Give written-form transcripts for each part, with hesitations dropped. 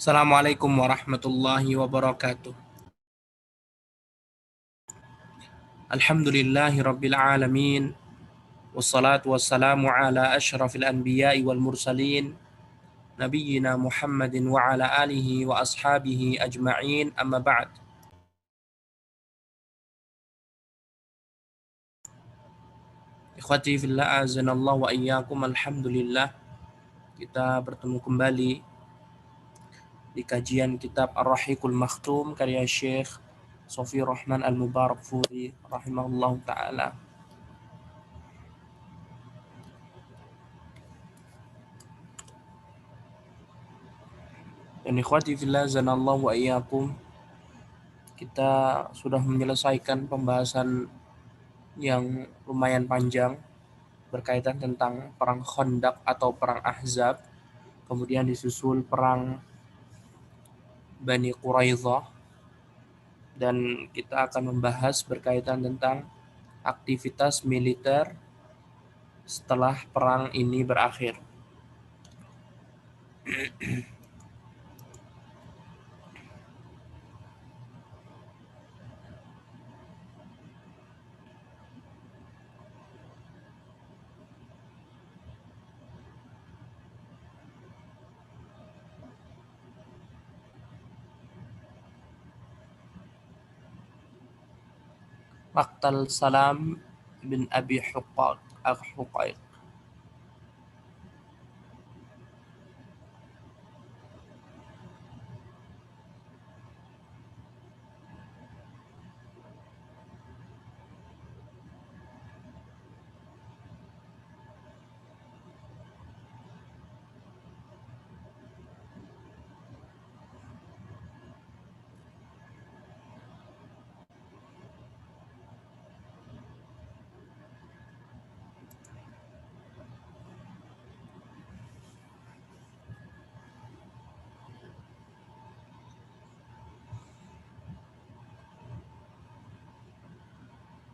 Assalamualaikum warahmatullahi wabarakatuh. Alhamdulillahi rabbil alamin. Wassalatu wassalamu ala ashrafil anbiya'i wal mursalin. Nabiyyina Muhammadin wa ala alihi wa ashabihi ajma'in, amma ba'd. Ikhwati fillah azanallahu wa iyyakum. Alhamdulillah, kita bertemu kembali di kajian kitab Ar-Rahiqul Makhtum karya Syekh Sofi Rahman Al-Mubarakfuri rahimahullahu ta'ala. Dan ikhwati fillah azanallahu wa iyyakum, kita sudah menyelesaikan pembahasan yang lumayan panjang berkaitan tentang perang Khandaq atau perang Ahzab, kemudian disusul perang Bani Quraidah, dan kita akan membahas berkaitan tentang aktivitas militer setelah perang ini berakhir. Maqtal Salam bin Abi Huqaiq.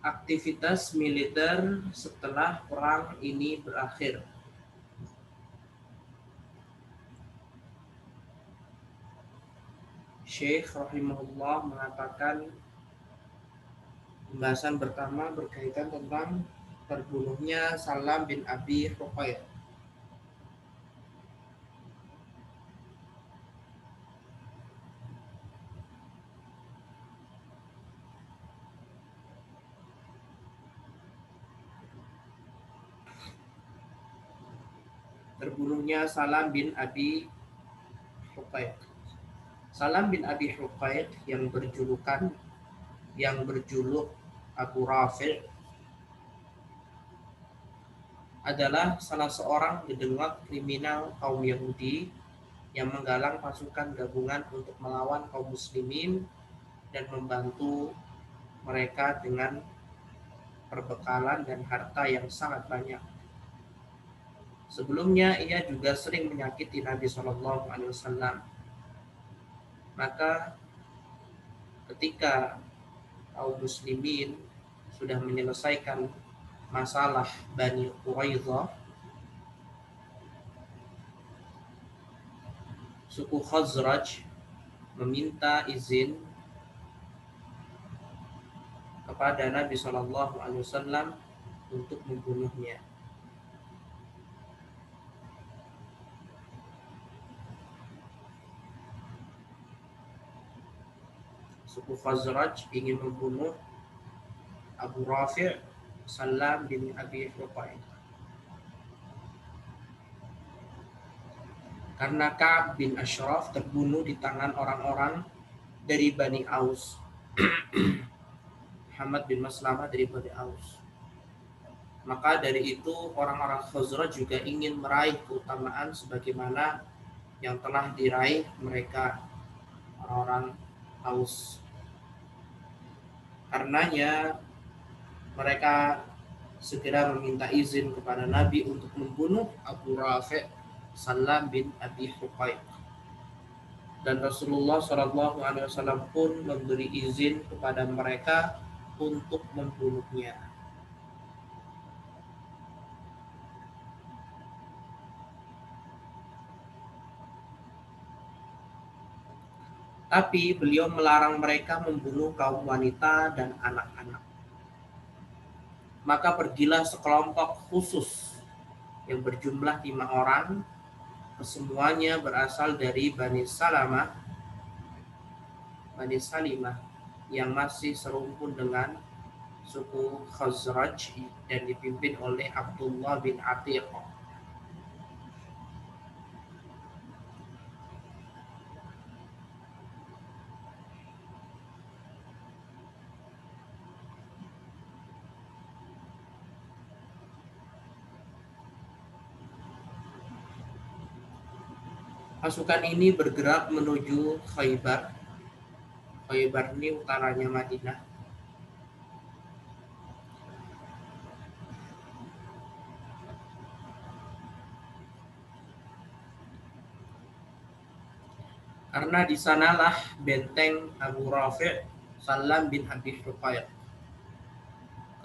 Aktivitas militer setelah perang ini berakhir. Syekh rahimahullah mengatakan pembahasan pertama berkaitan tentang terbunuhnya Salam bin Abi Huqaiq. Terbunuhnya Salam bin Abi Huqaiq. Salam bin Abi Huqaiq yang berjuluk Abu Rafi' adalah salah seorang gedengak kriminal kaum Yahudi yang menggalang pasukan gabungan untuk melawan kaum muslimin dan membantu mereka dengan perbekalan dan harta yang sangat banyak. Sebelumnya ia juga sering menyakiti Nabi SAW. Maka ketika kaum muslimin sudah menyelesaikan masalah Bani Quraidah, suku Khazraj meminta izin kepada Nabi SAW untuk membunuhnya. Suku Khazraj ingin membunuh Abu Rafi' Salam bin Abi Huqaiq karena Ka'ab bin Ashraf terbunuh di tangan orang-orang dari Bani Aus. Muhammad bin Maslamah dari Bani Aus. Maka dari itu orang-orang Khazraj juga ingin meraih keutamaan sebagaimana yang telah diraih mereka orang-orang Aus. Karenanya mereka segera meminta izin kepada Nabi untuk membunuh Abu Rafi' Salam bin Abi Huqaiq. Dan Rasulullah SAW pun memberi izin kepada mereka untuk membunuhnya. Tapi beliau melarang mereka membunuh kaum wanita dan anak-anak. Maka pergilah sekelompok khusus yang berjumlah 5 orang, kesemuanya berasal dari Bani Salimah yang masih serumpun dengan suku Khazraj dan dipimpin oleh Abdullah bin Atiq. Pasukan ini bergerak menuju Khaybar. Khaybar ini utaranya Madinah. Karena di sanalah benteng Abu Rafi' Salam bin Abi Huqaiq.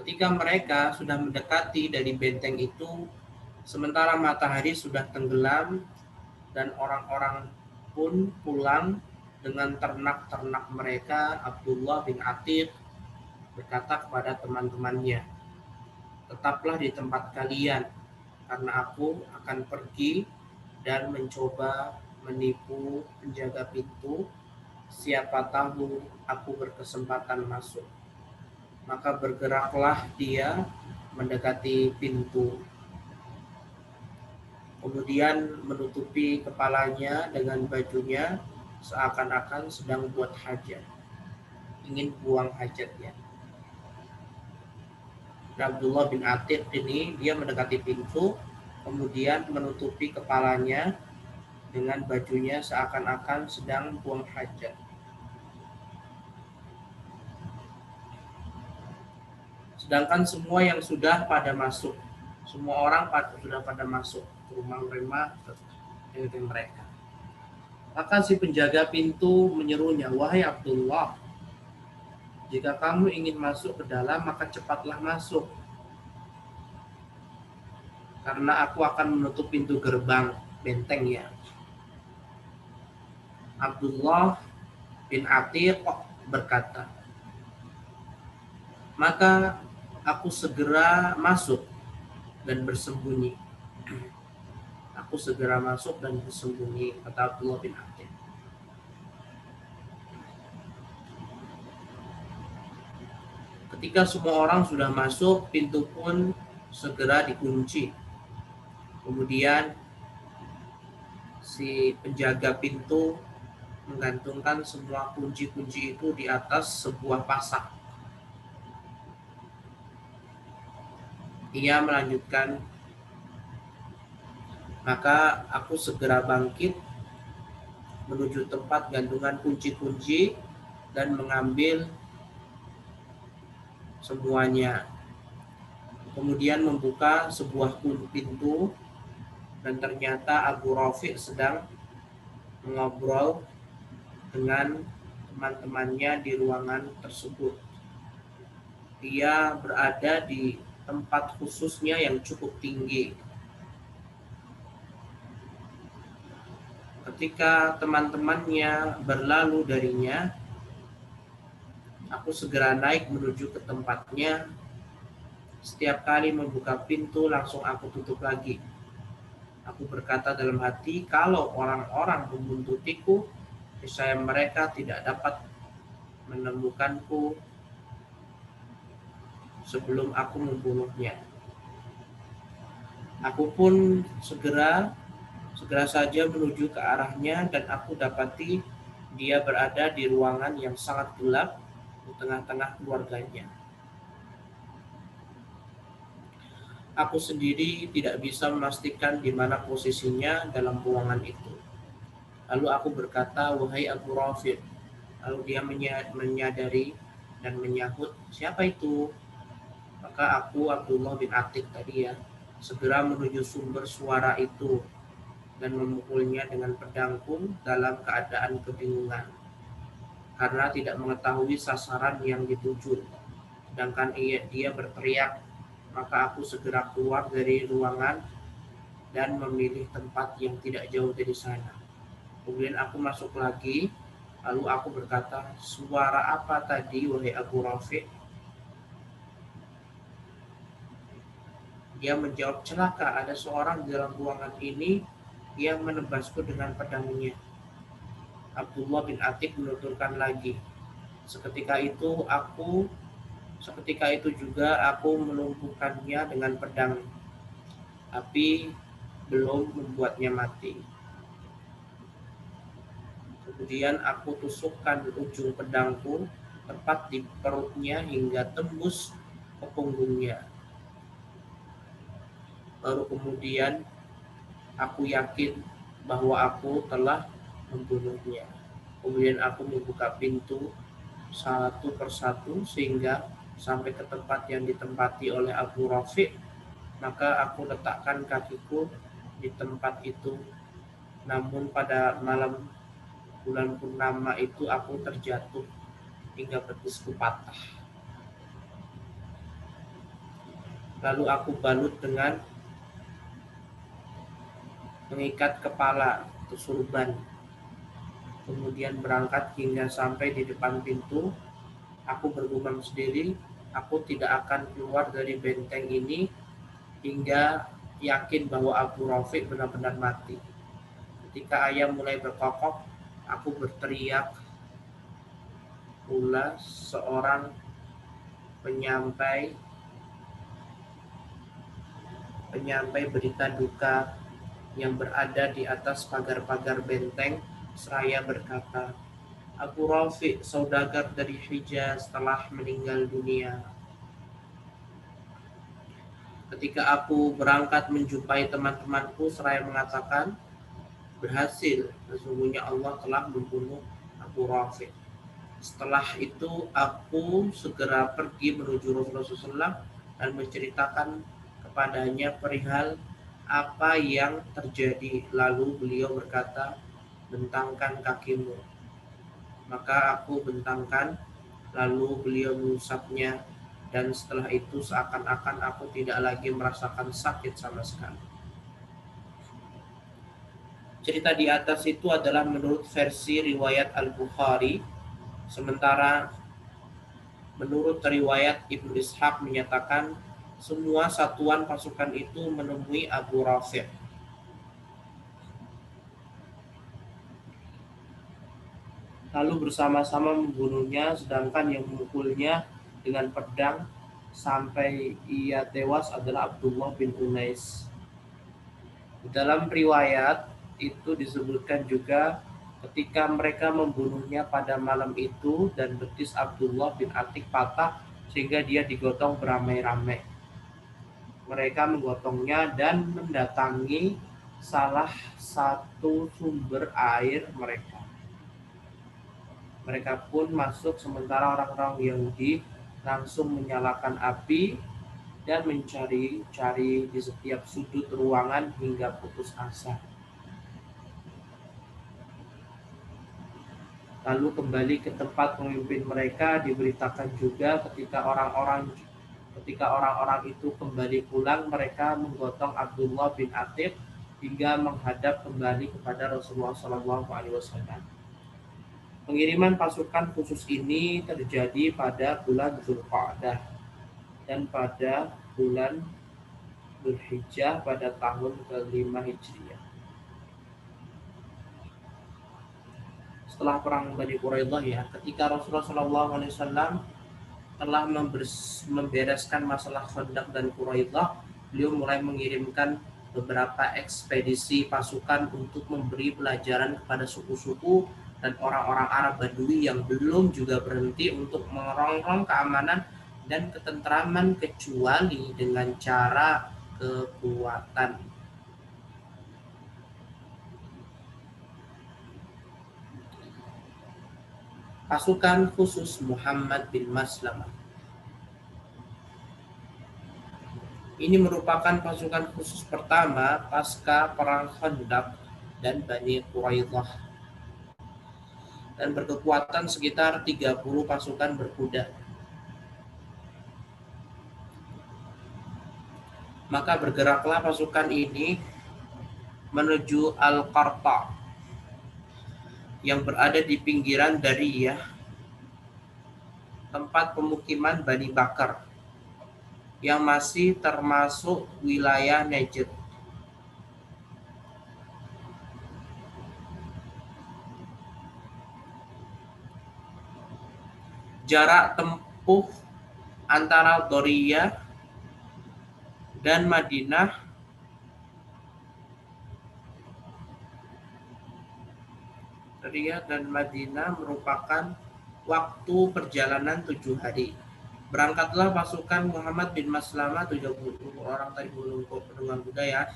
Ketika mereka sudah mendekati dari benteng itu, sementara matahari sudah tenggelam dan orang-orang pun pulang dengan ternak-ternak mereka, Abdullah bin Atiq berkata kepada teman-temannya, "Tetaplah di tempat kalian, karena aku akan pergi dan mencoba menipu penjaga pintu. Siapa tahu aku berkesempatan masuk." Maka bergeraklah dia mendekati pintu. Kemudian menutupi kepalanya dengan bajunya seakan-akan sedang buat hajat, ingin buang hajatnya. Abdullah bin Atiq ini dia mendekati pintu, kemudian menutupi kepalanya dengan bajunya seakan-akan sedang buang hajat. Sedangkan semua yang sudah pada masuk, semua orang sudah pada masuk ke rumah mereka. Maka si penjaga pintu menyerunya, "Wahai Abdullah, jika kamu ingin masuk ke dalam, maka cepatlah masuk. Karena aku akan menutup pintu gerbang bentengnya." Abdullah bin Atiq berkata, "Maka aku segera masuk dan bersembunyi." Aku segera masuk dan bersembunyi, kata Abdullah bin Atiq. Ketika semua orang sudah masuk, pintu pun segera dikunci. Kemudian si penjaga pintu menggantungkan semua kunci-kunci itu di atas sebuah pasak. Ia melanjutkan, "Maka aku segera bangkit menuju tempat gantungan kunci-kunci dan mengambil semuanya. Kemudian membuka sebuah pintu dan ternyata Abu Rafi' sedang mengobrol dengan teman-temannya di ruangan tersebut. Dia berada di tempat khususnya yang cukup tinggi. Ketika teman-temannya berlalu darinya, aku segera naik menuju ke tempatnya. Setiap kali membuka pintu langsung aku tutup lagi. Aku berkata dalam hati, kalau orang-orang membuntutiku, niscaya mereka tidak dapat menemukanku sebelum aku membunuhnya. Aku pun segera saja menuju ke arahnya dan aku dapati dia berada di ruangan yang sangat gelap di tengah-tengah keluarganya. Aku sendiri tidak bisa memastikan di mana posisinya dalam ruangan itu. Lalu aku berkata, "Wahai Abu Rafi'." Lalu dia menyadari dan menyahut, "Siapa itu?" Maka aku, Abdullah bin Atiq tadi ya, segera menuju sumber suara itu dan memukulnya dengan pedangku dalam keadaan kebingungan karena tidak mengetahui sasaran yang dituju. Sedangkan dia berteriak, maka aku segera keluar dari ruangan dan memilih tempat yang tidak jauh dari sana. Kemudian aku masuk lagi Lalu aku berkata, suara apa tadi wahai Abu Rafi'? Dia menjawab, celaka, ada seorang di dalam ruangan ini yang menebasku dengan pedangnya. Abdullah bin Atik menuturkan lagi, seketika itu juga aku melumpuhkannya dengan pedang, tapi belum membuatnya mati. Kemudian aku tusukkan ujung pedangku tepat di perutnya hingga tembus ke punggungnya. Baru kemudian aku yakin bahwa aku telah membunuhnya. Kemudian aku membuka pintu satu persatu sehingga sampai ke tempat yang ditempati oleh Abu Rafi'. Maka aku letakkan kakiku di tempat itu. Namun pada malam bulan purnama itu aku terjatuh hingga betisku patah. Lalu aku balut dengan mengikat kepala atau surban. Kemudian berangkat hingga sampai di depan pintu. Aku bergumam sendiri, aku tidak akan keluar dari benteng ini hingga yakin bahwa Abu Rafiq benar-benar mati. Ketika ayam mulai berkokok, aku berteriak pula seorang penyampai berita duka yang berada di atas pagar-pagar benteng seraya berkata, Abu Rafiq, saudagar dari Hijaz, telah meninggal dunia. Ketika aku berangkat menjumpai teman-temanku seraya mengatakan, berhasil, sesungguhnya Allah telah membunuh Abu Rafiq. Setelah itu aku segera pergi menuju Rasulullah SAW dan menceritakan kepadanya perihal apa yang terjadi. Lalu beliau berkata, bentangkan kakimu. Maka aku bentangkan, lalu beliau mengusapnya, dan setelah itu seakan-akan aku tidak lagi merasakan sakit sama sekali. Cerita di atas itu adalah menurut versi riwayat Al-Bukhari, sementara menurut riwayat Ibnu Ishaq menyatakan semua satuan pasukan itu menemui Abu Rafi'. Lalu bersama-sama membunuhnya, sedangkan yang memukulnya dengan pedang sampai ia tewas adalah Abdullah bin Unais. Dalam riwayat itu disebutkan juga ketika mereka membunuhnya pada malam itu dan betis Abdullah bin Atik patah sehingga dia digotong beramai-ramai. Mereka menggotongnya dan mendatangi salah satu sumber air mereka. Mereka pun masuk sementara orang-orang Yahudi langsung menyalakan api dan mencari-cari di setiap sudut ruangan hingga putus asa. Lalu kembali ke tempat pemimpin mereka, diberitakan juga ketika orang-orang itu kembali pulang, mereka menggotong Abdullah bin Atik hingga menghadap kembali kepada Rasulullah SAW. Pengiriman pasukan khusus ini terjadi pada bulan Dzulqa'dah dan pada bulan Dzulhijjah pada tahun ke-5 Hijriah. Setelah perang Bani Quraidah ya, ketika Rasulullah SAW telah membereskan masalah Khandaq dan Quraidah, beliau mulai mengirimkan beberapa ekspedisi pasukan untuk memberi pelajaran kepada suku-suku dan orang-orang Arab Badui yang belum juga berhenti untuk merongrong keamanan dan ketentraman kecuali dengan cara kekuatan. Pasukan khusus Muhammad bin Maslamah. Ini merupakan pasukan khusus pertama pasca perang Khandaq dan Bani Quraidah dan berkekuatan sekitar 30 pasukan berkuda. Maka bergeraklah pasukan ini menuju Al-Qarta. yang berada di pinggiran Dariyah, tempat pemukiman Bani Bakar yang masih termasuk wilayah Najd. Jarak tempuh antara Dariyah dan Madinah merupakan waktu perjalanan 7 hari. Berangkatlah pasukan Muhammad bin Maslamah 30 orang tadi belum dengan budaya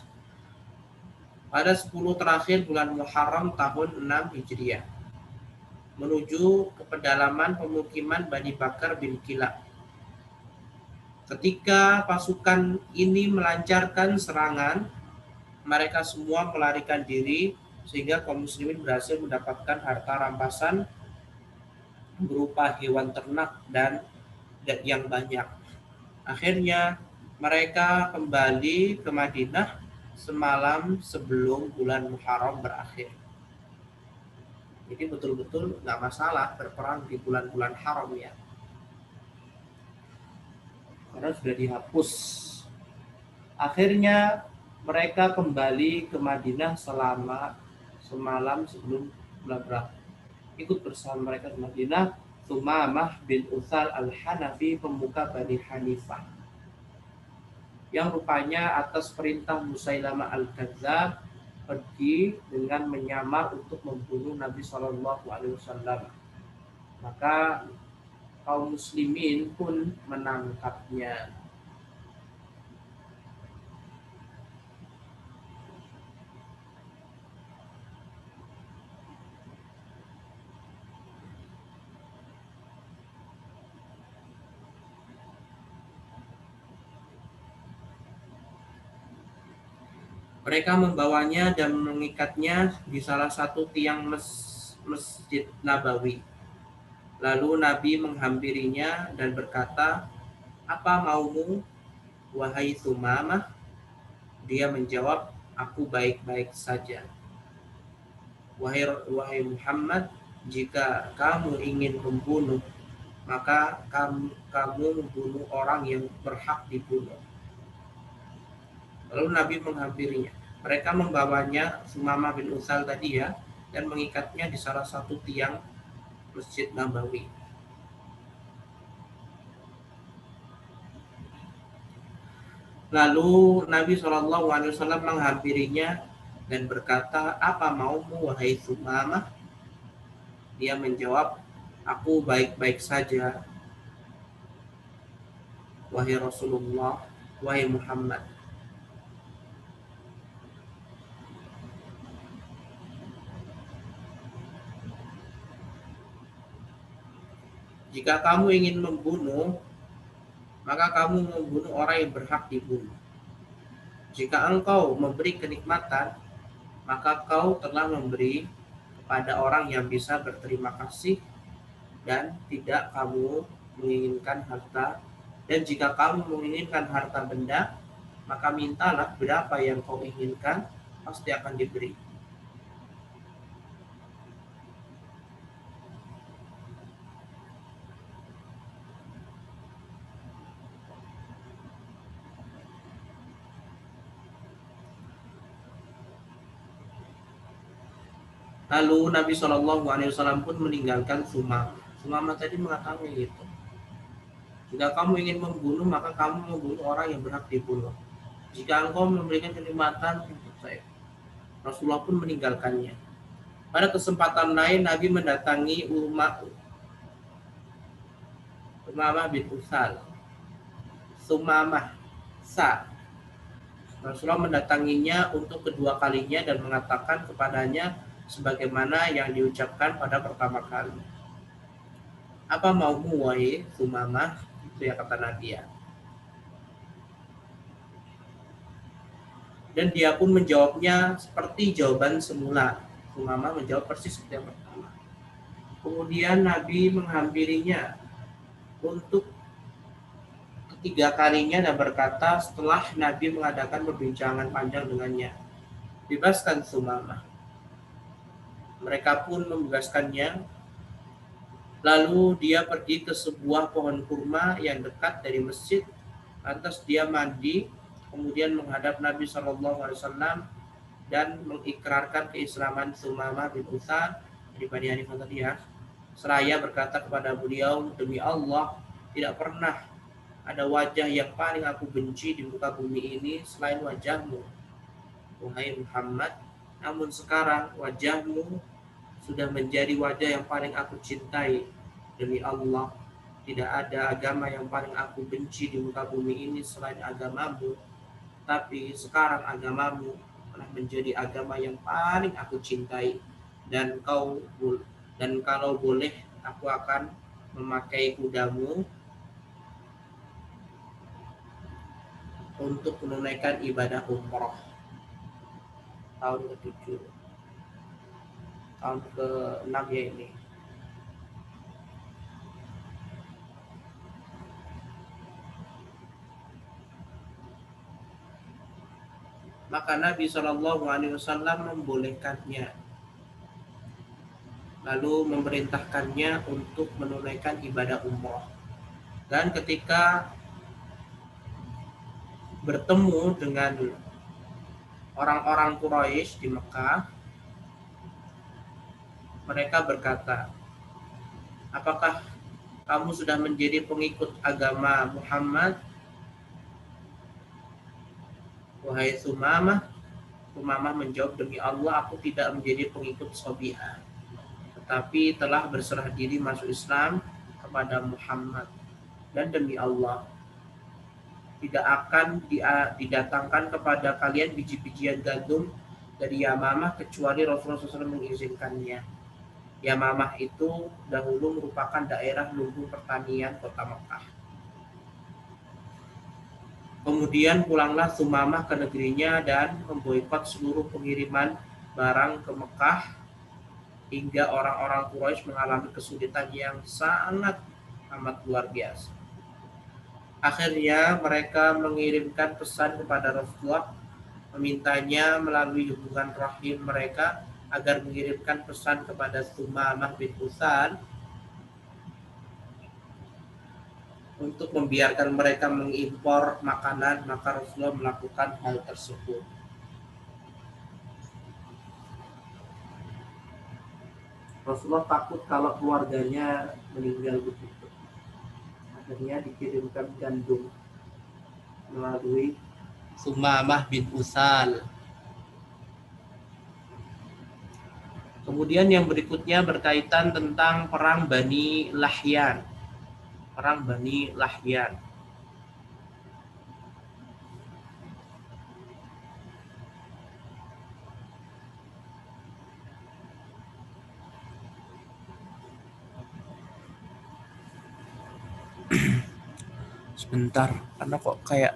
pada 10 terakhir bulan Muharram tahun 6 Hijriah menuju ke pedalaman pemukiman Bani Bakar bin Kilab. Ketika pasukan ini melancarkan serangan, mereka semua melarikan diri sehingga kaum muslimin berhasil mendapatkan harta rampasan berupa hewan ternak dan yang banyak. Akhirnya mereka kembali ke Madinah semalam sebelum bulan Muharram berakhir. Jadi betul-betul nggak masalah berperang di bulan-bulan haram ya. Karena sudah dihapus. Akhirnya mereka kembali ke Madinah selama semalam sebelum bulan berakhir. Ikut bersama mereka ke Madinah Sumamah bin Utsal al-Hanafi, pemuka Bani Hanifah, yang rupanya atas perintah Musailamah al-Kadzdzab pergi dengan menyamar untuk membunuh Nabi Shallallahu Alaihi Wasallam. Maka kaum muslimin pun menangkapnya. Mereka membawanya dan mengikatnya di salah satu tiang Masjid Nabawi. Lalu Nabi menghampirinya dan berkata, "Apa maumu, wahai Sumamah?" Dia menjawab, "Aku baik-baik saja." Wahai Muhammad, jika kamu ingin membunuh, maka kamu membunuh orang yang berhak dibunuh. Lalu Nabi menghampirinya. Mereka membawanya, Sumamah bin Utsal tadi ya, dan mengikatnya di salah satu tiang Masjid Nabawi. Lalu Nabi SAW menghampirinya dan berkata, "Apa maumu, wahai Sumamah?" Dia menjawab, "Aku baik-baik saja, wahai Rasulullah, wahai Muhammad." Jika kamu ingin membunuh, maka kamu membunuh orang yang berhak dibunuh. Jika engkau memberi kenikmatan, maka kau telah memberi kepada orang yang bisa berterima kasih dan tidak kamu menginginkan harta. Dan jika kamu menginginkan harta benda, maka mintalah berapa yang kau inginkan, pasti akan diberi. Lalu Nabi SAW pun meninggalkan Sumamah tadi mengatakan gitu. Jika kamu ingin membunuh, maka kamu membunuh orang yang berhak dibunuh. Jika engkau memberikan kenikmatan untuk saya. Rasulullah pun meninggalkannya. Pada kesempatan lain, Nabi mendatangi Sumamah bin Utsal. Sumamah Sa. Rasulullah mendatanginya untuk kedua kalinya dan mengatakan kepadanya sebagaimana yang diucapkan pada pertama kali. "Apa maumu, wahai Sumamah?" Itu ya kata Nabi ya. Dan dia pun menjawabnya seperti jawaban semula. Sumamah menjawab persis seperti yang pertama. Kemudian Nabi menghampirinya untuk ketiga kalinya dan berkata setelah Nabi mengadakan perbincangan panjang dengannya, "Bebaskan Sumamah." Mereka pun membebaskannya. Lalu dia pergi ke sebuah pohon kurma yang dekat dari masjid. Lantas dia mandi, kemudian menghadap Nabi SAW dan mengikrarkan keislaman Sumamah bin Utsal di Bani Hanifah tadi ya. Seraya berkata kepada beliau, demi Allah, tidak pernah ada wajah yang paling aku benci di muka bumi ini selain wajahmu, wahai Muhammad. Namun sekarang wajahmu sudah menjadi wajah yang paling aku cintai. Demi Allah, tidak ada agama yang paling aku benci di muka bumi ini selain agamamu. Tapi sekarang agamamu telah menjadi agama yang paling aku cintai. Dan kalau boleh, aku akan memakai kudamu untuk menunaikan ibadah umroh tahun ke-7, tahun ke-6 ya ini. Maka Nabi SAW membolehkannya, lalu memerintahkannya untuk menunaikan ibadah umroh. Dan ketika bertemu dengan orang-orang Quraisy di Mekah, mereka berkata, apakah kamu sudah menjadi pengikut agama Muhammad, wahai Sumamah? Sumamah menjawab, demi Allah, aku tidak menjadi pengikut Sobiha, tetapi telah berserah diri masuk Islam kepada Muhammad. Dan demi Allah, tidak akan didatangkan kepada kalian biji-bijian gandum dari Yamamah kecuali Rasulullah SAW mengizinkannya. Yamamah itu dahulu merupakan daerah lumbung pertanian kota Mekah. Kemudian pulanglah Sumamah ke negerinya dan memboikot seluruh pengiriman barang ke Mekah hingga orang-orang Quraisy mengalami kesulitan yang sangat amat luar biasa. Akhirnya mereka mengirimkan pesan kepada Rasulullah, memintanya melalui hubungan rahim mereka agar mengirimkan pesan kepada Sumamah bin Utsal untuk membiarkan mereka mengimpor makanan. Maka Rasulullah melakukan hal tersebut. Rasulullah takut kalau keluarganya meninggal begitu. Akhirnya dikirimkan gandum melalui Sumamah bin Utsal. Kemudian yang berikutnya berkaitan tentang perang Bani Lahyan. Perang Bani Lahyan. Sebentar, karena kok kayak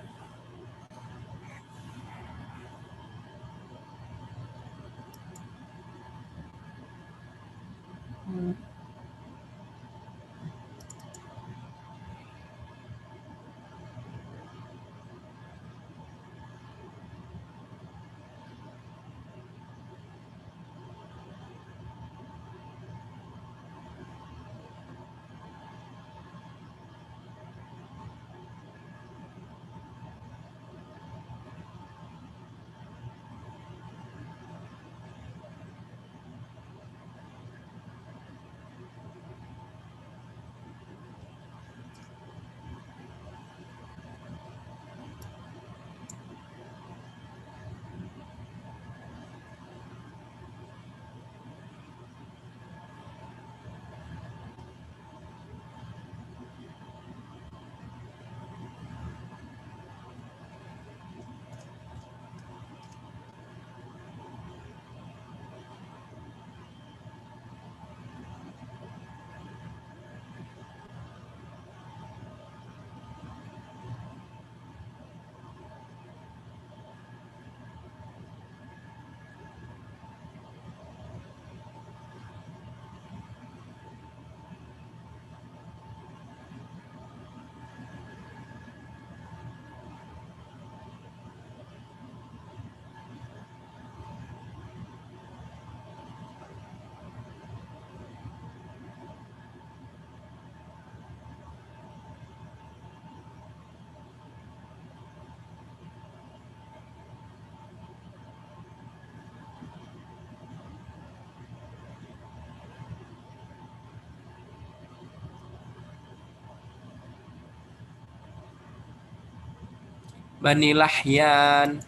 Bani Lahyan.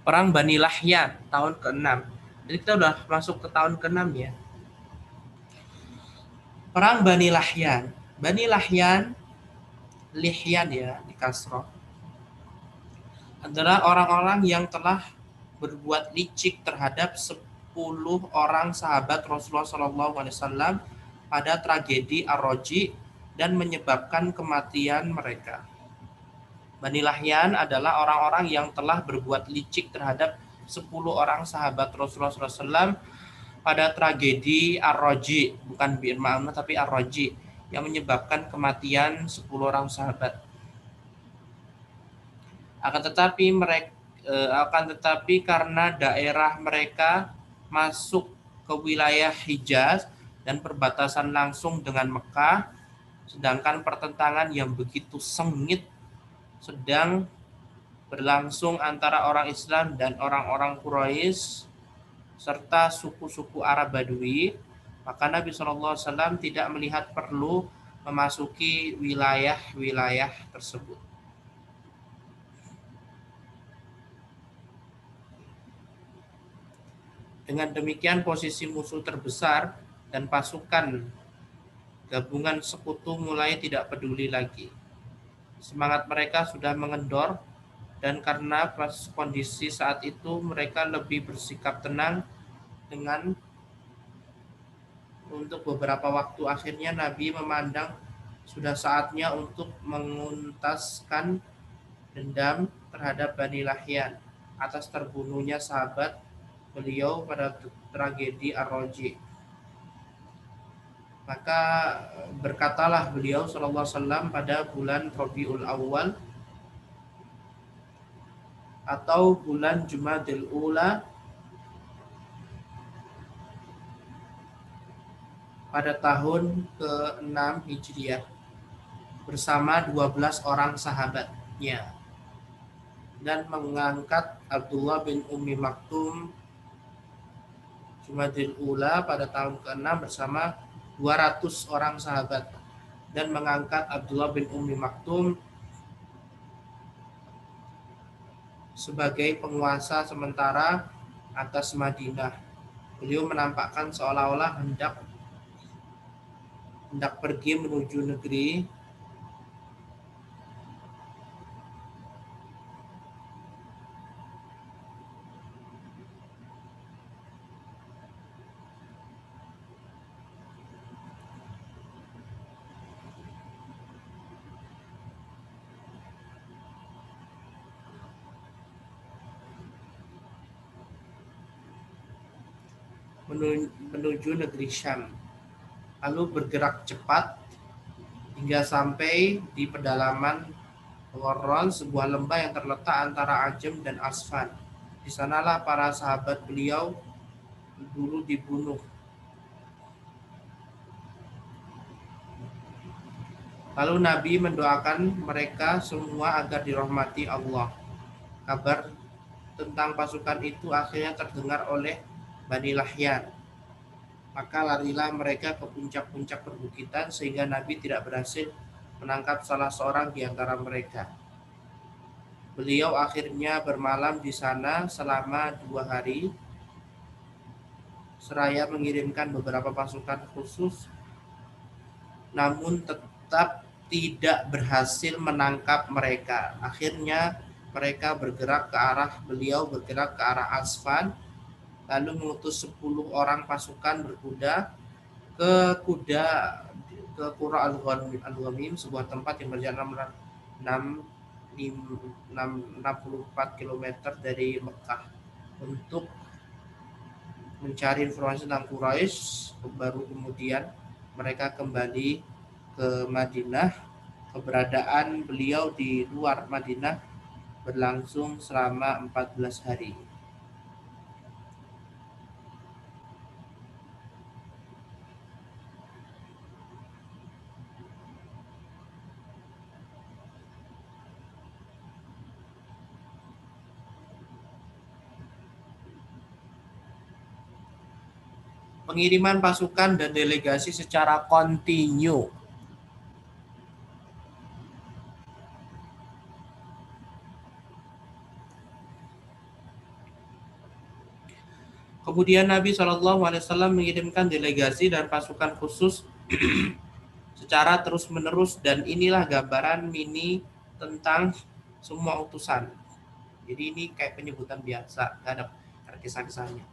Perang Bani Lahyan tahun ke-6. Jadi kita udah masuk ke tahun ke-6 ya. Perang Bani Lahyan. Bani Lahyan, Lihyan ya di kasroh, adalah orang-orang yang telah berbuat licik terhadap 10 orang sahabat Rasulullah SAW pada tragedi Ar-Raji dan menyebabkan kematian mereka. Bani Lahyan adalah orang-orang yang telah berbuat licik terhadap 10 orang sahabat Rasulullah SAW pada tragedi Ar-Raji, bukan Bir Ma'unah tapi Ar-Raji, yang menyebabkan kematian 10 orang sahabat. Akan tetapi karena daerah mereka masuk ke wilayah Hijaz dan perbatasan langsung dengan Mekah, sedangkan pertentangan yang begitu sengit sedang berlangsung antara orang Islam dan orang-orang Quraisy serta suku-suku Arab Badui, maka Nabi SAW tidak melihat perlu memasuki wilayah-wilayah tersebut. Dengan demikian posisi musuh terbesar dan pasukan gabungan sekutu mulai tidak peduli lagi. Semangat mereka sudah mengendor dan karena kondisi saat itu mereka lebih bersikap tenang dengan untuk beberapa waktu. Akhirnya Nabi memandang sudah saatnya untuk menguntaskan dendam terhadap Bani Lahyan atas terbunuhnya sahabat beliau pada tragedi Ar-Raji. Maka berkatalah beliau sallallahu alaihi wasallam pada bulan Rabiul Awal atau bulan Jumadil Ula pada tahun ke-6 Hijriah bersama 12 orang sahabatnya dan mengangkat Abdullah bin Ummi Maktum Jumadil Ula pada tahun ke-6 bersama 200 orang sahabat dan mengangkat Abdullah bin Ummi Maktum sebagai penguasa sementara atas Madinah. Beliau menampakkan seolah-olah hendak pergi menuju negeri menuju negeri Syam, lalu bergerak cepat hingga sampai di pedalaman Warron, sebuah lembah yang terletak antara Ajem dan Asfan. Di sanalah para sahabat beliau dulu dibunuh. Lalu Nabi mendoakan mereka semua agar dirahmati Allah. Kabar tentang pasukan itu akhirnya terdengar oleh Bani Lahyan. Maka larilah mereka ke puncak-puncak perbukitan sehingga Nabi tidak berhasil menangkap salah seorang di antara mereka. Beliau akhirnya bermalam di sana selama 2 hari seraya mengirimkan beberapa pasukan khusus namun tetap tidak berhasil menangkap mereka. Akhirnya mereka bergerak ke arah beliau, bergerak ke arah Asfan, lalu mengutus 10 orang pasukan berkuda ke kuda ke Qura Al-Ghamim, sebuah tempat yang berjarak 64 km dari Mekah, untuk mencari informasi tentang Quraisy. Baru kemudian mereka kembali ke Madinah. Keberadaan beliau di luar Madinah berlangsung selama 14 hari. Pengiriman pasukan dan delegasi secara kontinu. Kemudian Nabi SAW mengirimkan delegasi dan pasukan khusus secara terus-menerus, dan inilah gambaran mini tentang semua utusan. Jadi ini kayak penyebutan biasa, nggak ada kisah-kisahnya.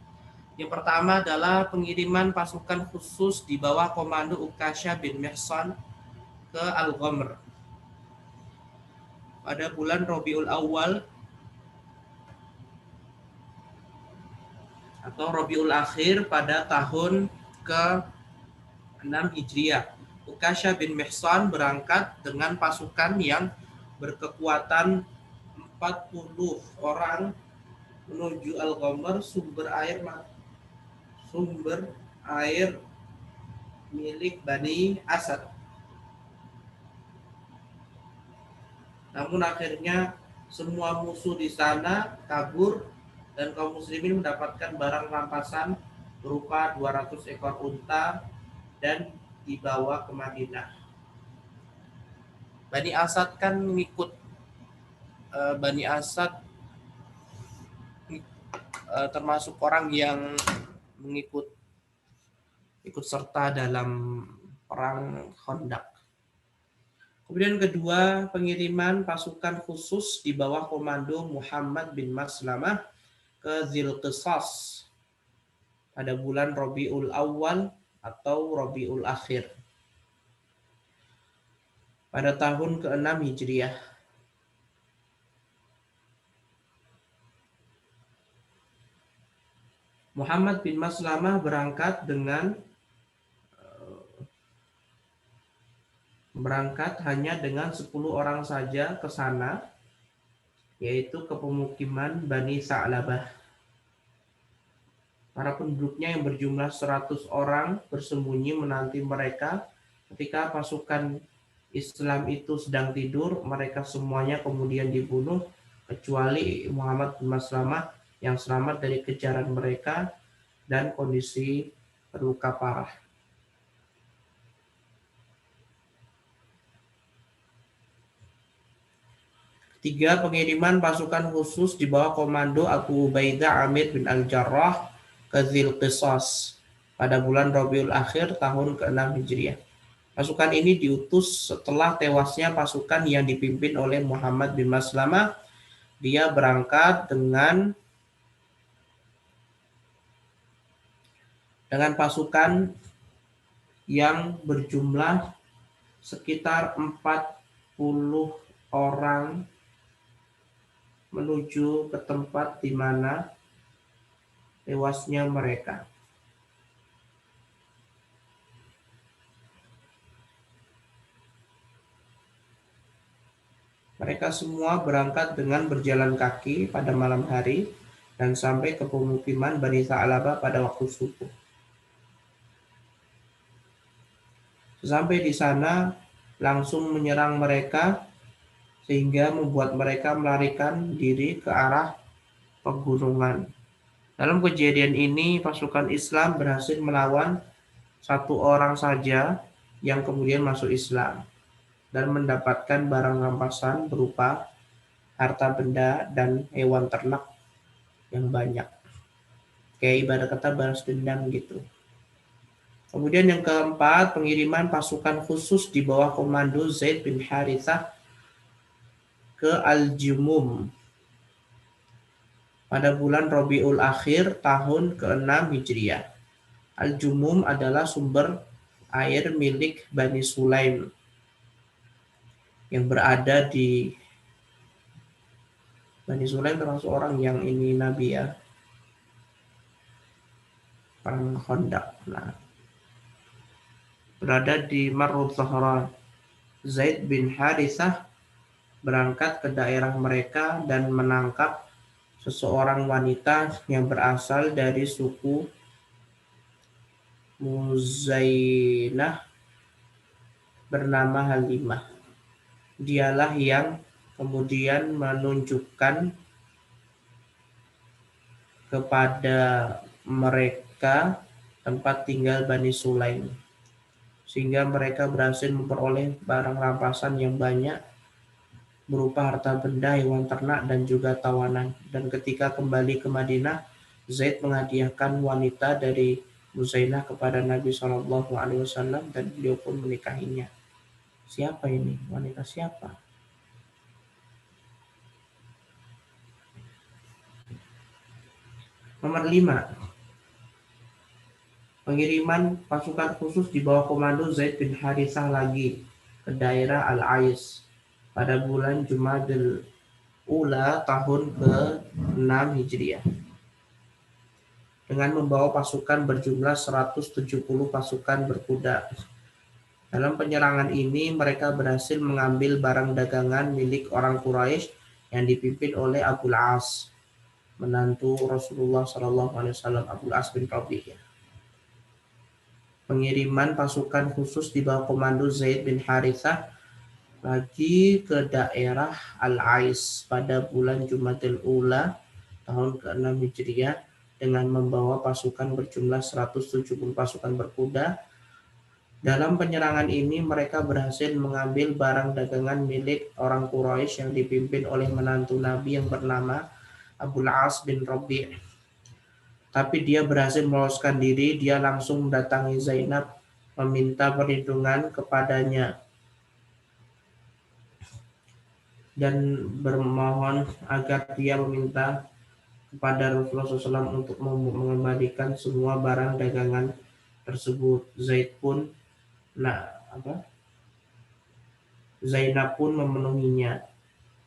Yang pertama adalah pengiriman pasukan khusus di bawah komando Ukasha bin Mihsan ke Al-Ghamr pada bulan Rabiul Awal atau Rabiul Akhir pada tahun ke-6 Hijriah. Ukasha bin Mihsan berangkat dengan pasukan yang berkekuatan 40 orang menuju Al-Ghamr, sumber air milik Bani Asad. Namun akhirnya semua musuh di sana kabur dan kaum muslimin mendapatkan barang rampasan berupa 200 ekor unta dan dibawa ke Madinah. Bani Asad kan mengikut Bani Asad termasuk orang yang ikut serta dalam perang Khandaq. Kemudian kedua, pengiriman pasukan khusus di bawah komando Muhammad bin Maslamah ke Dzulqisas pada bulan Rabiul Awal atau Rabiul Akhir pada tahun ke-6 Hijriah. Muhammad bin Maslamah berangkat hanya dengan 10 orang saja ke sana, yaitu ke pemukiman Bani Sa'labah. Para penduduknya yang berjumlah 100 orang bersembunyi menanti mereka. Ketika pasukan Islam itu sedang tidur, mereka semuanya kemudian dibunuh, kecuali Muhammad bin Maslamah yang selamat dari kejaran mereka dan kondisi terluka parah. Tiga, pengiriman pasukan khusus di bawah komando Abu Ubaidah Amir bin Al-Jarrah ke Dzulqisas pada bulan Rabiul Akhir tahun ke-6 Hijriah. Pasukan ini diutus setelah tewasnya pasukan yang dipimpin oleh Muhammad bin Maslamah. Dia berangkat dengan pasukan yang berjumlah sekitar 40 orang menuju ke tempat di mana tewasnya mereka. Mereka semua berangkat dengan berjalan kaki pada malam hari dan sampai ke pemukiman Bani Sa'labah pada waktu subuh. Sampai di sana langsung menyerang mereka sehingga membuat mereka melarikan diri ke arah pegunungan. Dalam kejadian ini pasukan Islam berhasil melawan 1 orang saja yang kemudian masuk Islam dan mendapatkan barang rampasan berupa harta benda dan hewan ternak yang banyak. Kayak ibarat kata balas dendam gitu. Kemudian yang keempat, pengiriman pasukan khusus di bawah komando Zaid bin Harithah ke Al-Jumum pada bulan Rabiul Akhir tahun ke-6 Hijriah. Al-Jumum adalah sumber air milik Bani Sulaim yang berada di Bani Sulaim, termasuk orang yang ini Nabi ya, perang Khandaq. Nah, berada di Marrul Zahran. Zaid bin Harithah berangkat ke daerah mereka dan menangkap seseorang wanita yang berasal dari suku Muzainah bernama Halimah. Dialah yang kemudian menunjukkan kepada mereka tempat tinggal Bani Sulaim, sehingga mereka berhasil memperoleh barang rampasan yang banyak berupa harta benda, hewan ternak, dan juga tawanan. Dan ketika kembali ke Madinah, Zaid menghadiahkan wanita dari Muzainah kepada Nabi SAW dan beliau pun menikahinya. Siapa ini? Wanita siapa? Nomor 5. Pengiriman pasukan khusus di bawah komando Zaid bin Harithah lagi ke daerah Al-Ais pada bulan Jumadil Ula tahun ke-6 Hijriah dengan membawa pasukan berjumlah 170 pasukan berkuda. Dalam penyerangan ini mereka berhasil mengambil barang dagangan milik orang Quraisy yang dipimpin oleh Abul As, menantu Rasulullah SAW, Abul As bin Rabi'ah. Pengiriman pasukan khusus di bawah komando Zaid bin Harithah lagi ke daerah Al-Ais pada bulan Jumadil Ula tahun ke-6 Hijriah dengan membawa pasukan berjumlah 170 pasukan berkuda. Dalam penyerangan ini mereka berhasil mengambil barang dagangan milik orang Quraisy yang dipimpin oleh menantu Nabi yang bernama Abul As bin Rabi'. Tapi dia berhasil meloloskan diri. Dia langsung mendatangi Zainab meminta perlindungan kepadanya dan bermohon agar dia meminta kepada Rasulullah SAW untuk mengembalikan semua barang dagangan tersebut. Zainab pun memenuhinya.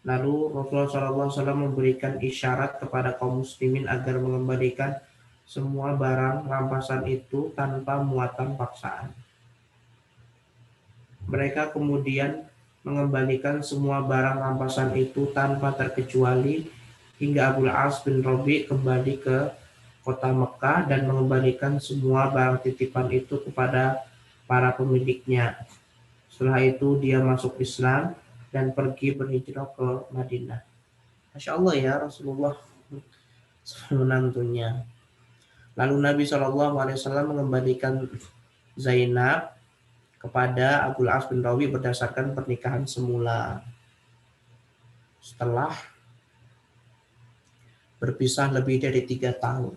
Lalu Rasulullah SAW memberikan isyarat kepada kaum muslimin agar mengembalikan semua barang rampasan itu tanpa muatan paksaan. Mereka kemudian mengembalikan semua barang rampasan itu tanpa terkecuali hingga Abul As bin Rabi' kembali ke kota Mekah dan mengembalikan semua barang titipan itu kepada para pemiliknya. Setelah itu dia masuk Islam dan pergi berhijrah ke Madinah. Masya Allah ya, Rasulullah menantunya. Lalu Nabi SAW mengembalikan Zainab kepada Abul As bin Rabi' berdasarkan pernikahan semula. Setelah berpisah lebih dari 3 tahun.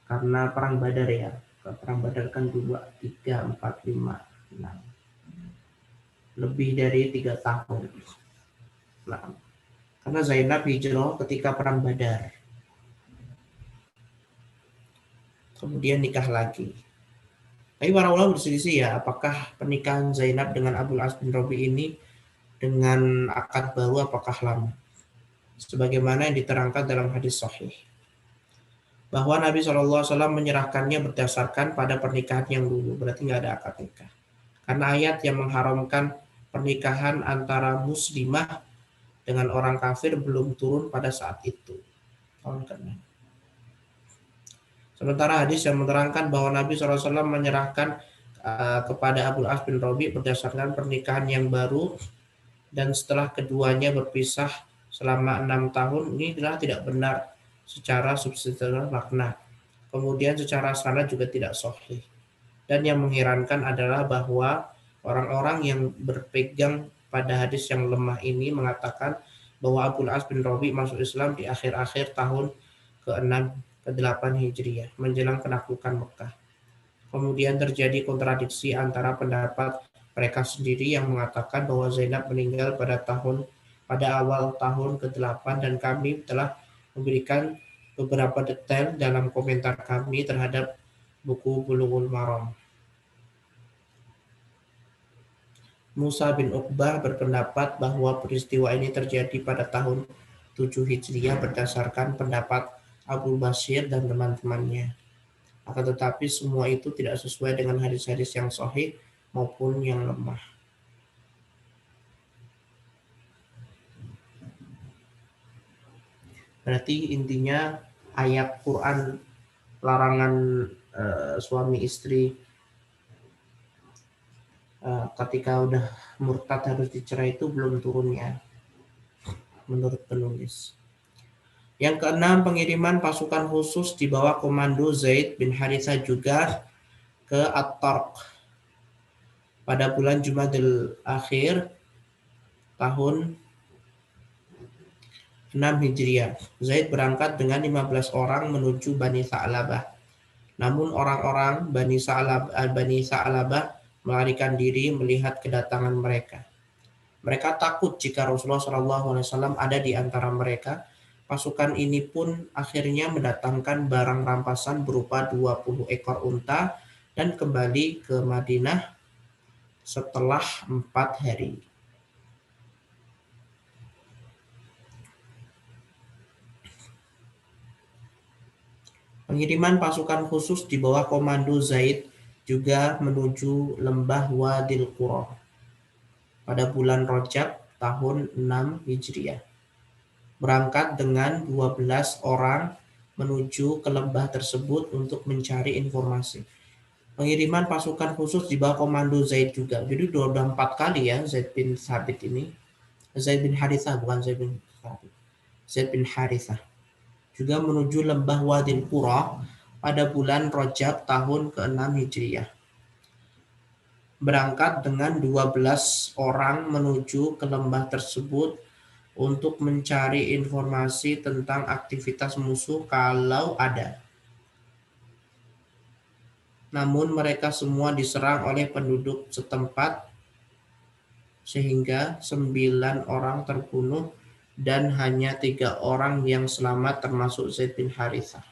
Karena perang Badar ya. Perang Badar kan 2, 3, 4, 5, 6. Lebih dari 3 tahun. Nah, karena Zainab hijrah ketika perang Badar. Kemudian nikah lagi. Tapi para ulama berselisih ya, apakah pernikahan Zainab dengan Abul As bin Rabi' ini dengan akad baru apakah lama? Sebagaimana yang diterangkan dalam hadis sahih. Bahwa Nabi SAW menyerahkannya berdasarkan pada pernikahan yang dulu, berarti nggak ada akad nikah. Karena ayat yang mengharamkan pernikahan antara muslimah dengan orang kafir belum turun pada saat itu. Sementara hadis yang menerangkan bahwa Nabi SAW menyerahkan kepada Abul As bin Rabi' berdasarkan pernikahan yang baru dan setelah keduanya berpisah selama 6 tahun, ini adalah tidak benar secara substansial makna. Kemudian secara sanad juga tidak sahih. Dan yang mengherankan adalah bahwa orang-orang yang berpegang pada hadis yang lemah ini mengatakan bahwa Abul As bin Rabi' masuk Islam di akhir-akhir tahun ke-6 ke-8 Hijriah menjelang penaklukan Mekah. Kemudian terjadi kontradiksi antara pendapat mereka sendiri yang mengatakan bahwa Zainab meninggal pada awal tahun ke-8, dan kami telah memberikan beberapa detail dalam komentar kami terhadap buku Bulughul Maram. Musa bin Uqbah berpendapat bahwa peristiwa ini terjadi pada tahun 7 Hijriah berdasarkan pendapat Abu Basir dan teman-temannya. Akan tetapi semua itu tidak sesuai dengan hadis-hadis yang sahih maupun yang lemah. Berarti intinya ayat Quran larangan suami istri ketika udah murtad harus dicerai itu belum turun ya, menurut penulis. Yang keenam, pengiriman pasukan khusus di bawah komando Zaid bin Harithah juga ke At-Tarq pada bulan Jumadil Akhir tahun 6 Hijriah. Zaid berangkat dengan 15 orang menuju Bani Sa'labah. Namun orang-orang Bani Sa'labah melarikan diri melihat kedatangan mereka. Mereka takut jika Rasulullah SAW ada di antara mereka. Pasukan ini pun akhirnya mendatangkan barang rampasan berupa 20 ekor unta dan kembali ke Madinah setelah 4 hari. Pengiriman pasukan khusus di bawah komando Zaid juga menuju lembah Wadil Qura pada bulan Rajab tahun 6 Hijriah. Berangkat dengan 12 orang menuju ke lembah tersebut untuk mencari informasi. Pengiriman pasukan khusus di bawah komando Zaid juga. Jadi udah 4 kali ya Zaid bin Thabit ini. Zaid bin Harithah, bukan Zaid bin Thabit. Zaid bin Harithah. Juga menuju lembah Wadil Qura pada bulan Rajab tahun ke-6 Hijriah. Berangkat dengan 12 orang menuju ke lembah tersebut untuk mencari informasi tentang aktivitas musuh kalau ada. Namun mereka semua diserang oleh penduduk setempat sehingga 9 orang terbunuh dan hanya 3 orang yang selamat termasuk Zaid bin Harithah.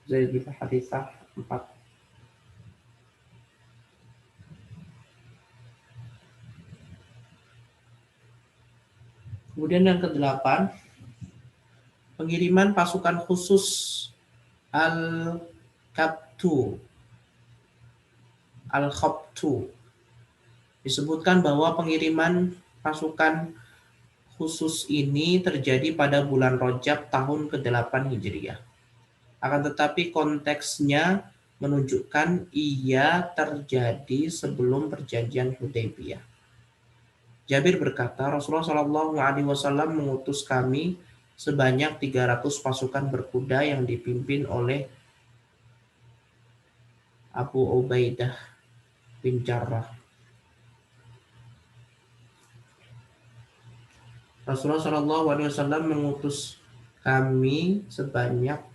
Zaid bin Harithah 4. Kemudian yang ke-8, pengiriman pasukan khusus Al-Khabtu. Disebutkan bahwa pengiriman pasukan khusus ini terjadi pada bulan Rajab tahun ke-8 Hijriah. Akan tetapi konteksnya menunjukkan ia terjadi sebelum perjanjian Hudaybiyah. Jabir berkata, Rasulullah SAW mengutus kami sebanyak 300 pasukan berkuda yang dipimpin oleh Abu Ubaidah bin Jarrah. Rasulullah SAW mengutus kami sebanyak,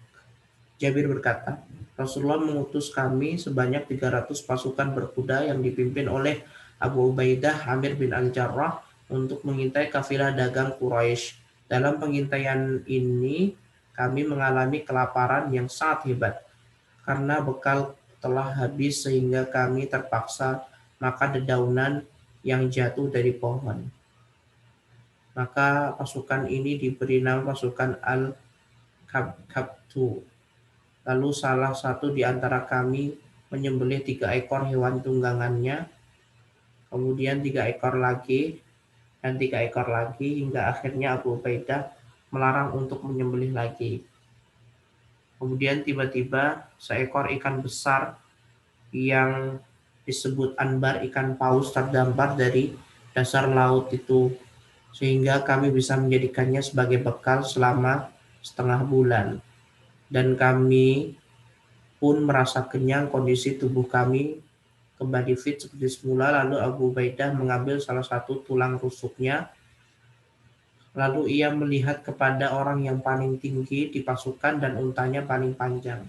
Jabir berkata, Rasulullah mengutus kami sebanyak 300 pasukan berkuda yang dipimpin oleh Abu Ubaidah Amir bin Al-Jarrah untuk mengintai kafilah dagang Quraisy. Dalam pengintaian ini, kami mengalami kelaparan yang sangat hebat karena bekal telah habis sehingga kami terpaksa makan dedaunan yang jatuh dari pohon. Maka pasukan ini diberi nama pasukan Al-Khabtu. Lalu salah satu di antara kami menyembelih 3 ekor hewan tunggangannya, kemudian 3 ekor lagi, dan 3 ekor lagi, hingga akhirnya Abu Ubaidah melarang untuk menyembelih lagi. Kemudian tiba-tiba seekor ikan besar yang disebut anbar, ikan paus, terdampar dari dasar laut itu. sehingga kami bisa menjadikannya sebagai bekal selama setengah bulan. Dan kami pun merasa kenyang, kondisi tubuh kami kembali fit seperti semula. Lalu Abu Ubaidah mengambil salah satu tulang rusuknya. Lalu ia melihat kepada orang yang paling tinggi di pasukan dan untanya paling panjang.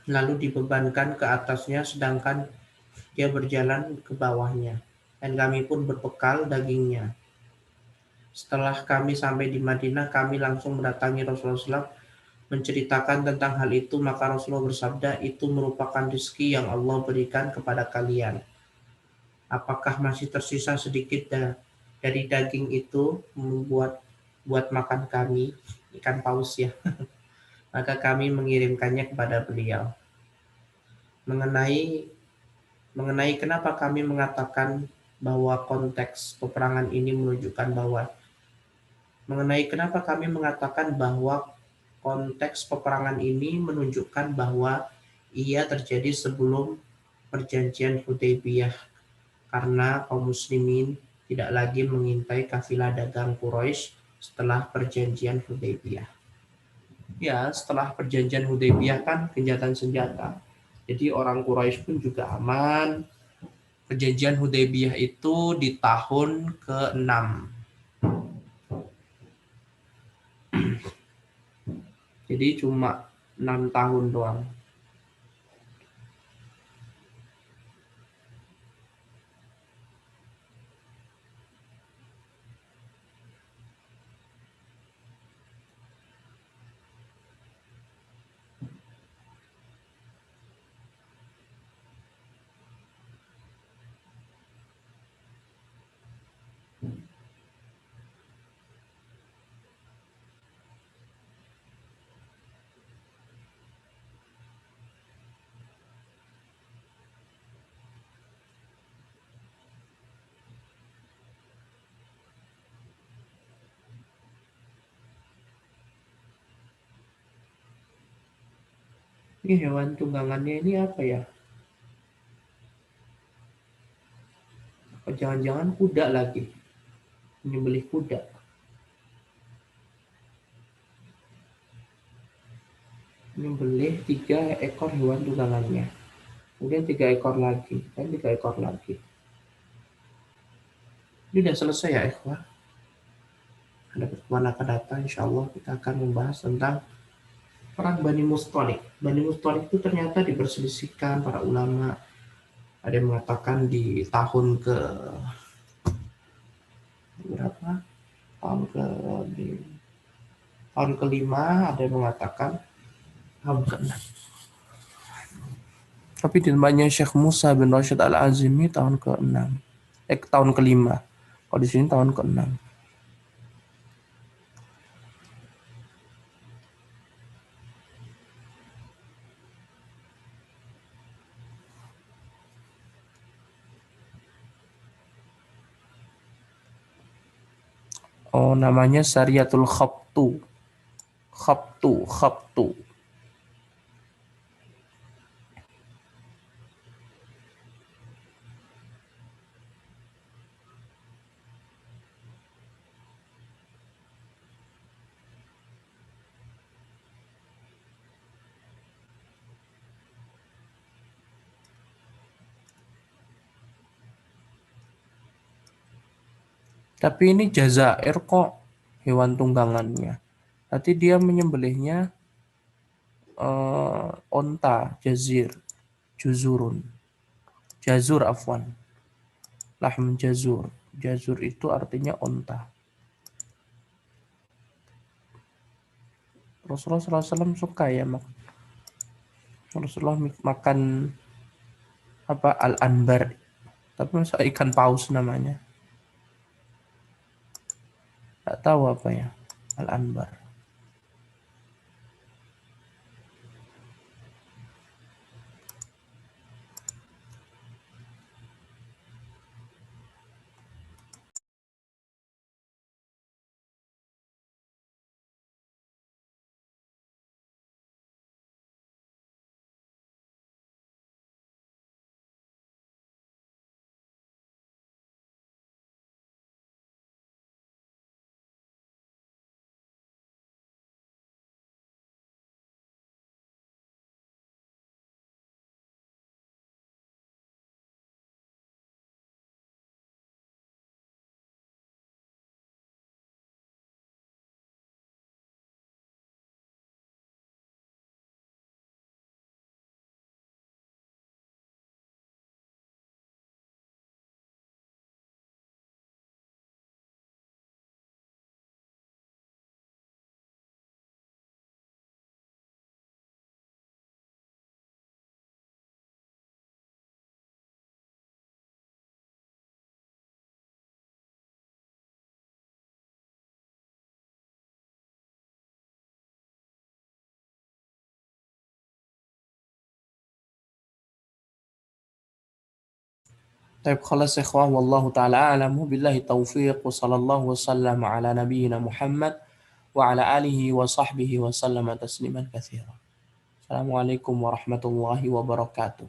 Lalu dibebankan ke atasnya sedangkan dia berjalan ke bawahnya. Dan kami pun berbekal dagingnya. Setelah kami sampai di Madinah, kami langsung mendatangi Rasulullah SAW menceritakan tentang hal itu. Maka Rasulullah bersabda, itu merupakan rezeki yang Allah berikan kepada kalian. Apakah masih tersisa sedikit dari daging itu buat makan kami, ikan paus ya. Maka kami mengirimkannya kepada beliau. Mengenai kenapa kami mengatakan bahwa konteks peperangan ini menunjukkan bahwa mengenai kenapa kami mengatakan bahwa konteks peperangan ini menunjukkan bahwa ia terjadi sebelum perjanjian Hudaybiyah, karena kaum muslimin tidak lagi mengintai kafilah dagang Quraisy setelah perjanjian Hudaybiyah. Ya, setelah perjanjian Hudaybiyah kan gencatan senjata. Jadi orang Quraisy pun juga aman. Perjanjian Hudaybiyah itu di tahun ke-6. Jadi cuma 6 tahun doang. Ini hewan tunggangannya ini apa ya? Apa jangan-jangan kuda lagi? Menyembelih kuda. Menyembelih 3 ekor hewan tunggangannya. Kemudian 3 ekor lagi. Dan 3 ekor lagi. Ini udah selesai ya ikhwah. Ada pertemuan akan datang, insya Allah kita akan membahas tentang perang Bani Mustalik. Bani Mustalik itu ternyata diperselisihkan para ulama. Ada yang mengatakan di tahun ke berapa? Tahun ke di tahun kelima, ada yang mengatakan tahun ke-6. Tapi di tempatnya Syekh Musa bin Rashid Al-Azimi tahun ke-6. Tahun kelima. Kalau di sini tahun ke-6. Oh, namanya Syariatul Khabtu. Khabtu. Tapi ini Jazair kok hewan tunggangannya. Nanti dia menyembelihnya onta, juzurun. Jazur afwan. Lahm jazur. Jazur itu artinya onta. Rasulullah SAW suka ya Rasulullah makan apa al-anbar. Tapi masa ikan paus namanya? Tak tahu apa ya al-anbar. Taib khalas ikhwah wallahu ta'ala a'lamu billahi taufiq wa sallallahu wa sallam ala nabiyyina Muhammad wa ala alihi wa sahbihi wa sallama tasliman katsira. Assalamualaikum warahmatullahi wabarakatuh.